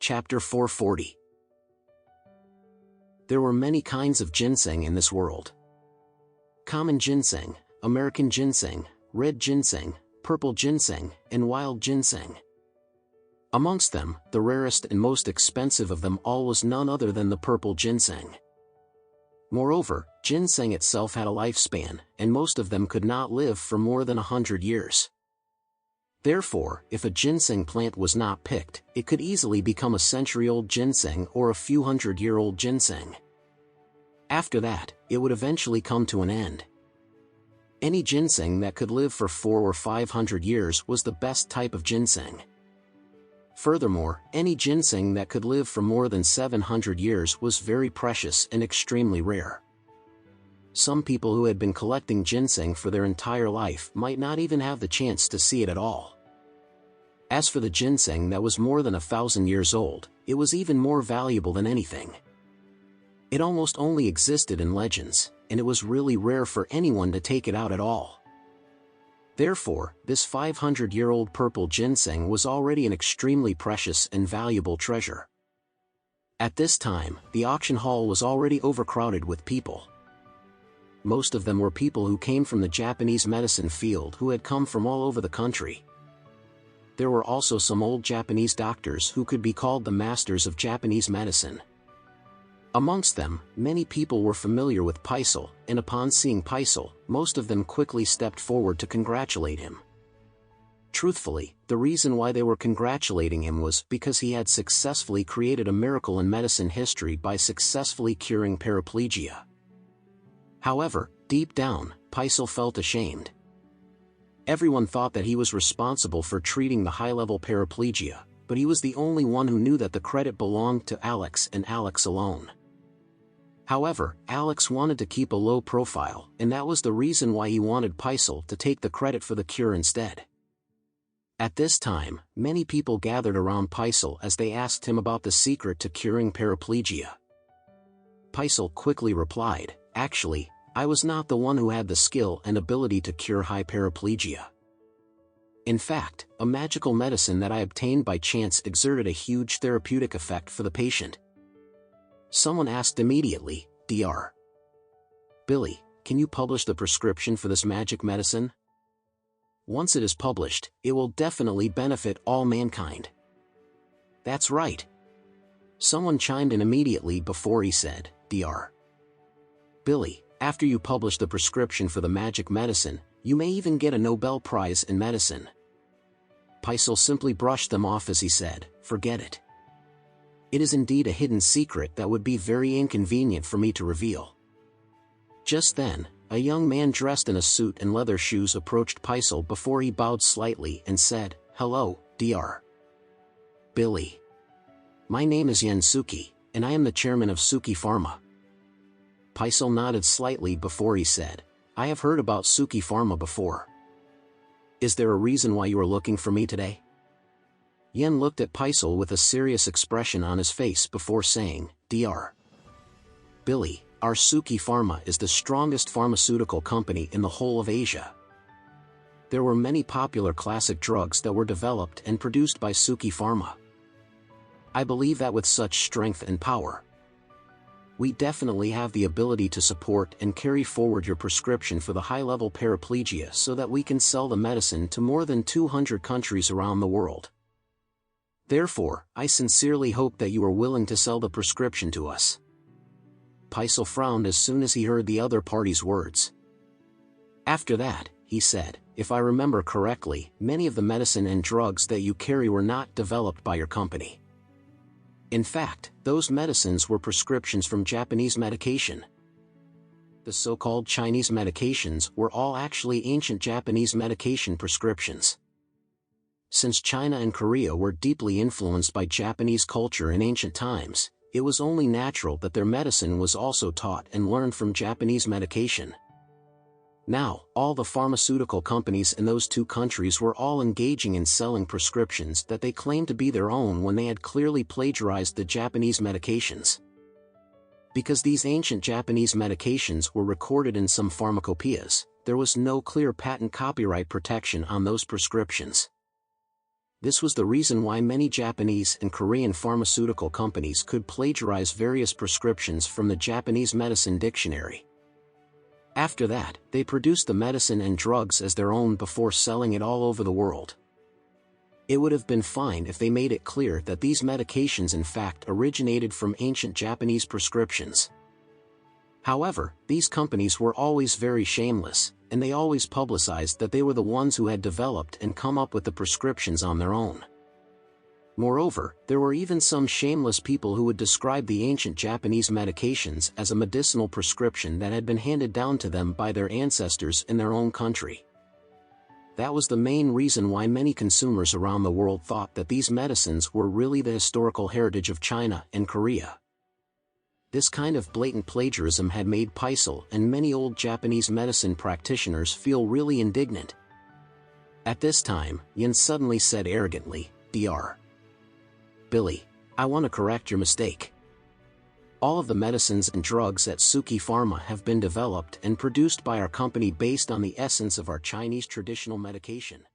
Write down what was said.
Chapter 440. There were many kinds of ginseng in this world. Common ginseng, American ginseng, red ginseng, purple ginseng, and wild ginseng. Amongst them, the rarest and most expensive of them all was none other than the purple ginseng. Moreover, ginseng itself had a lifespan, and most of them could not live for more than 100 years. Therefore, if a ginseng plant was not picked, it could easily become a century-old ginseng or a few hundred-year-old ginseng. After that, it would eventually come to an end. Any ginseng that could live for 400 or 500 years was the best type of ginseng. Furthermore, any ginseng that could live for more than 700 years was very precious and extremely rare. Some people who had been collecting ginseng for their entire life might not even have the chance to see it at all. As for the ginseng that was more than 1,000 years old, it was even more valuable than anything. It almost only existed in legends, and it was really rare for anyone to take it out at all. Therefore, this 500-year-old purple ginseng was already an extremely precious and valuable treasure. At this time, the auction hall was already overcrowded with people. Most of them were people who came from the Japanese medicine field who had come from all over the country. There were also some old Japanese doctors who could be called the masters of Japanese medicine. Amongst them, many people were familiar with Paisel, and upon seeing Paisel, most of them quickly stepped forward to congratulate him. Truthfully, the reason why they were congratulating him was because he had successfully created a miracle in medicine history by successfully curing paraplegia. However, deep down, Paisel felt ashamed. Everyone thought that he was responsible for treating the high-level paraplegia, but he was the only one who knew that the credit belonged to Alex and Alex alone. However, Alex wanted to keep a low profile, and that was the reason why he wanted Paisel to take the credit for the cure instead. At this time, many people gathered around Paisel as they asked him about the secret to curing paraplegia. Paisel quickly replied, "Actually, I was not the one who had the skill and ability to cure high paraplegia. In fact, a magical medicine that I obtained by chance exerted a huge therapeutic effect for the patient." Someone asked immediately, "Dr. Billy, can you publish the prescription for this magic medicine? Once it is published, it will definitely benefit all mankind." "That's right." Someone chimed in immediately before he said, "Dr. Billy, after you publish the prescription for the magic medicine, you may even get a Nobel Prize in medicine." Paisel simply brushed them off as he said, "Forget it. It is indeed a hidden secret that would be very inconvenient for me to reveal." Just then, a young man dressed in a suit and leather shoes approached Paisel before he bowed slightly and said, "Hello, Dr. Billy. My name is Suki, and I am the chairman of Suki Pharma." Paisel nodded slightly before he said, "I have heard about Suki Pharma before. Is there a reason why you are looking for me today?" Yen looked at Paisel with a serious expression on his face before saying, "Dr. Billy, our Suki Pharma is the strongest pharmaceutical company in the whole of Asia. There were many popular classic drugs that were developed and produced by Suki Pharma. I believe that with such strength and power, we definitely have the ability to support and carry forward your prescription for the high-level paraplegia so that we can sell the medicine to more than 200 countries around the world. Therefore, I sincerely hope that you are willing to sell the prescription to us." Paisel frowned as soon as he heard the other party's words. After that, he said, "If I remember correctly, many of the medicine and drugs that you carry were not developed by your company. In fact, those medicines were prescriptions from Japanese medication. The so-called Chinese medications were all actually ancient Japanese medication prescriptions. Since China and Korea were deeply influenced by Japanese culture in ancient times, it was only natural that their medicine was also taught and learned from Japanese medication. Now, all the pharmaceutical companies in those two countries were all engaging in selling prescriptions that they claimed to be their own when they had clearly plagiarized the Japanese medications. Because these ancient Japanese medications were recorded in some pharmacopoeias, there was no clear patent copyright protection on those prescriptions. This was the reason why many Japanese and Korean pharmaceutical companies could plagiarize various prescriptions from the Japanese medicine dictionary. After that, they produced the medicine and drugs as their own before selling it all over the world. It would have been fine if they made it clear that these medications in fact originated from ancient Japanese prescriptions. However, these companies were always very shameless, and they always publicized that they were the ones who had developed and come up with the prescriptions on their own. Moreover, there were even some shameless people who would describe the ancient Japanese medications as a medicinal prescription that had been handed down to them by their ancestors in their own country. That was the main reason why many consumers around the world thought that these medicines were really the historical heritage of China and Korea. This kind of blatant plagiarism had made Paisel and many old Japanese medicine practitioners feel really indignant. At this time, Yin suddenly said arrogantly, "Dr. Billy, I want to correct your mistake. All of the medicines and drugs at Suki Pharma have been developed and produced by our company based on the essence of our Chinese traditional medication."